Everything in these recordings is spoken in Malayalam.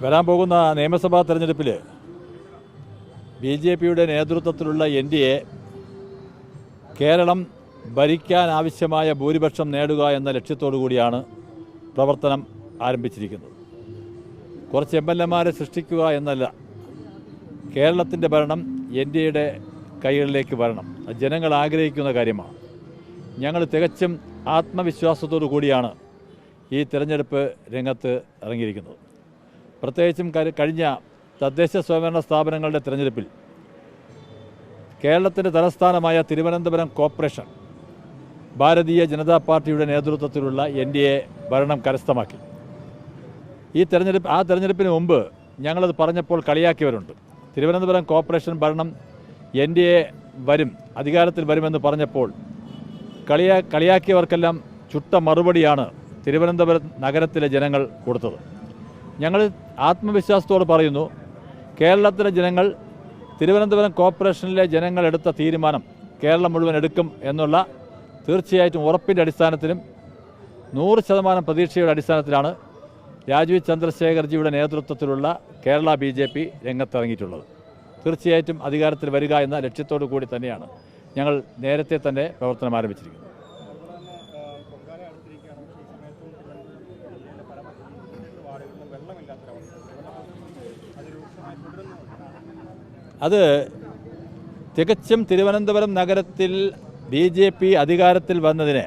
വരാൻ പോകുന്ന നിയമസഭാ തെരഞ്ഞെടുപ്പിൽ BJPയുടെ നേതൃത്വത്തിലുള്ള NDA കേരളം ഭരിക്കാൻ ആവശ്യമായ ഭൂരിപക്ഷം നേടുക എന്ന ലക്ഷ്യത്തോടു കൂടിയാണ് പ്രവർത്തനം ആരംഭിച്ചിരിക്കുന്നത്. കുറച്ച് MLAമാരെ സൃഷ്ടിക്കുക എന്നല്ല, കേരളത്തിൻ്റെ ഭരണം NDAയുടെ കൈകളിലേക്ക് വരണം. ജനങ്ങൾ ആഗ്രഹിക്കുന്ന കാര്യമാണ്. ഞങ്ങൾ തികച്ചും ആത്മവിശ്വാസത്തോടു കൂടിയാണ് ഈ തിരഞ്ഞെടുപ്പ് രംഗത്ത് ഇറങ്ങിയിരിക്കുന്നത്. പ്രത്യേകിച്ചും കഴിഞ്ഞ തദ്ദേശ സ്വയംഭരണ സ്ഥാപനങ്ങളുടെ തിരഞ്ഞെടുപ്പിൽ കേരളത്തിൻ്റെ തലസ്ഥാനമായ തിരുവനന്തപുരം കോർപ്പറേഷൻ ഭാരതീയ ജനതാ പാർട്ടിയുടെ നേതൃത്വത്തിലുള്ള NDA ഭരണം കരസ്ഥമാക്കി. ആ തെരഞ്ഞെടുപ്പിന് മുമ്പ് ഞങ്ങളത് പറഞ്ഞപ്പോൾ കളിയാക്കിയവരുണ്ട്. തിരുവനന്തപുരം കോർപ്പറേഷൻ ഭരണം NDA അധികാരത്തിൽ വരുമെന്ന് പറഞ്ഞപ്പോൾ കളിയാക്കിയവർക്കെല്ലാം ചുട്ട മറുപടിയാണ് തിരുവനന്തപുരം നഗരത്തിലെ ജനങ്ങൾ കൊടുത്തത്. ഞങ്ങൾ ആത്മവിശ്വാസത്തോട് പറയുന്നു, കേരളത്തിലെ ജനങ്ങൾ തിരുവനന്തപുരം കോർപ്പറേഷനിലെ ജനങ്ങൾ എടുത്ത തീരുമാനം കേരളം മുഴുവൻ എടുക്കും എന്നുള്ള തീർച്ചയായിട്ടും ഉറപ്പിൻ്റെ അടിസ്ഥാനത്തിലും 100% പ്രതീക്ഷയുടെ അടിസ്ഥാനത്തിലാണ് രാജീവ് ചന്ദ്രശേഖർജിയുടെ നേതൃത്വത്തിലുള്ള കേരള BJP രംഗത്തിറങ്ങിയിട്ടുള്ളത്. തീർച്ചയായിട്ടും അധികാരത്തിൽ വരിക എന്ന ലക്ഷ്യത്തോടു കൂടി തന്നെയാണ് ഞങ്ങൾ നേരത്തെ തന്നെ പ്രവർത്തനം ആരംഭിച്ചിരിക്കുന്നത്. അത് തികച്ചും തിരുവനന്തപുരം നഗരത്തിൽ BJP അധികാരത്തിൽ വന്നതിനെ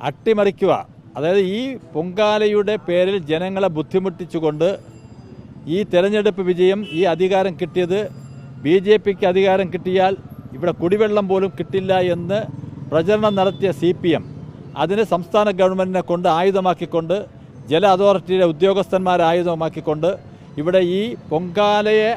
അട്ടിമറിക്കുക, അതായത് ഈ പൊങ്കാലയുടെ പേരിൽ ജനങ്ങളെ ബുദ്ധിമുട്ടിച്ചുകൊണ്ട് ഈ തെരഞ്ഞെടുപ്പ് വിജയം, ഈ അധികാരം കിട്ടിയത് BJPക്ക് അധികാരം കിട്ടിയാൽ ഇവിടെ കുടിവെള്ളം പോലും കിട്ടില്ല എന്ന് പ്രചരണം നടത്തിയ CPM അതിന് സംസ്ഥാന ഗവൺമെൻറ്റിനെ കൊണ്ട് ആയുധമാക്കിക്കൊണ്ട്, ജല അതോറിറ്റിയിലെ ഉദ്യോഗസ്ഥന്മാരെ ആയുധമാക്കിക്കൊണ്ട് ഇവിടെ ഈ പൊങ്കാലയെ,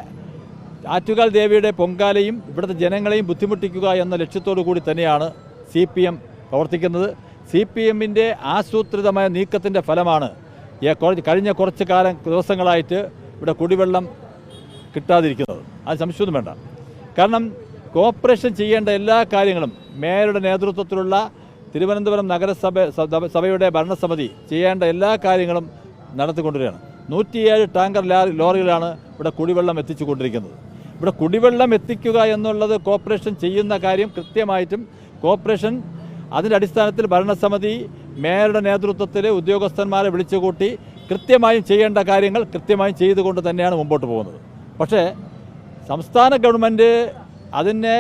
ആറ്റുകാൽ ദേവിയുടെ പൊങ്കാലയും ഇവിടുത്തെ ജനങ്ങളെയും ബുദ്ധിമുട്ടിക്കുക എന്ന ലക്ഷ്യത്തോടു കൂടി തന്നെയാണ് CPM പ്രവർത്തിക്കുന്നത്. CPMൻ്റെ ആസൂത്രിതമായ നീക്കത്തിൻ്റെ ഫലമാണ് കഴിഞ്ഞ കുറച്ച് ദിവസങ്ങളായിട്ട് ഇവിടെ കുടിവെള്ളം കിട്ടാതിരിക്കുന്നത്. അത് സംശയമൊന്നും വേണ്ട. കാരണം കോർപ്പറേഷൻ ചെയ്യേണ്ട എല്ലാ കാര്യങ്ങളും മേയറുടെ നേതൃത്വത്തിലുള്ള തിരുവനന്തപുരം നഗരസഭയുടെ ഭരണസമിതി ചെയ്യേണ്ട എല്ലാ കാര്യങ്ങളും നടത്തിക്കൊണ്ടിരിക്കുകയാണ്. 107 ടാങ്കർ ലോറികളാണ് ഇവിടെ കുടിവെള്ളം എത്തിച്ചുകൊണ്ടിരിക്കുന്നത്. ഇവിടെ കുടിവെള്ളം എത്തിക്കുക എന്നുള്ളത് കോർപ്പറേഷൻ ചെയ്യുന്ന കാര്യം കൃത്യമായിട്ടും കോർപ്പറേഷൻ അതിൻ്റെ അടിസ്ഥാനത്തിൽ ഭരണസമിതി മേയറുടെ നേതൃത്വത്തിൽ ഉദ്യോഗസ്ഥന്മാരെ വിളിച്ചുകൂട്ടി കൃത്യമായും ചെയ്യേണ്ട കാര്യങ്ങൾ കൃത്യമായും ചെയ്തുകൊണ്ട് തന്നെയാണ് മുമ്പോട്ട് പോകുന്നത്. പക്ഷേ സംസ്ഥാന ഗവൺമെൻറ് അതിനെ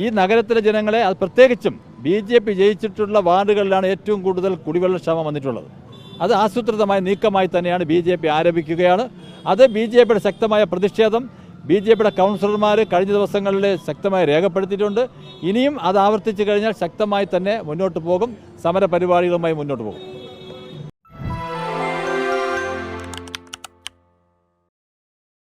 ഈ നഗരത്തിലെ ജനങ്ങളെ, അത് പ്രത്യേകിച്ചും BJP ജയിച്ചിട്ടുള്ള വാർഡുകളിലാണ് ഏറ്റവും കൂടുതൽ കുടിവെള്ളക്ഷാമം വന്നിട്ടുള്ളത്. അത് ആസൂത്രിതമായ നീക്കമായി തന്നെയാണ് BJP ആരംഭിക്കുകയാണ്. അത് BJPയുടെ ശക്തമായ പ്രതിഷേധം BJPയുടെ കൗൺസിലർമാർ കഴിഞ്ഞ ദിവസങ്ങളിൽ ശക്തമായി രേഖപ്പെടുത്തിയിട്ടുണ്ട്. ഇനിയും അത് ആവർത്തിച്ചു കഴിഞ്ഞാൽ ശക്തമായി തന്നെ മുന്നോട്ട് പോകും, സമരപരിപാടികളുമായി മുന്നോട്ട് പോകും.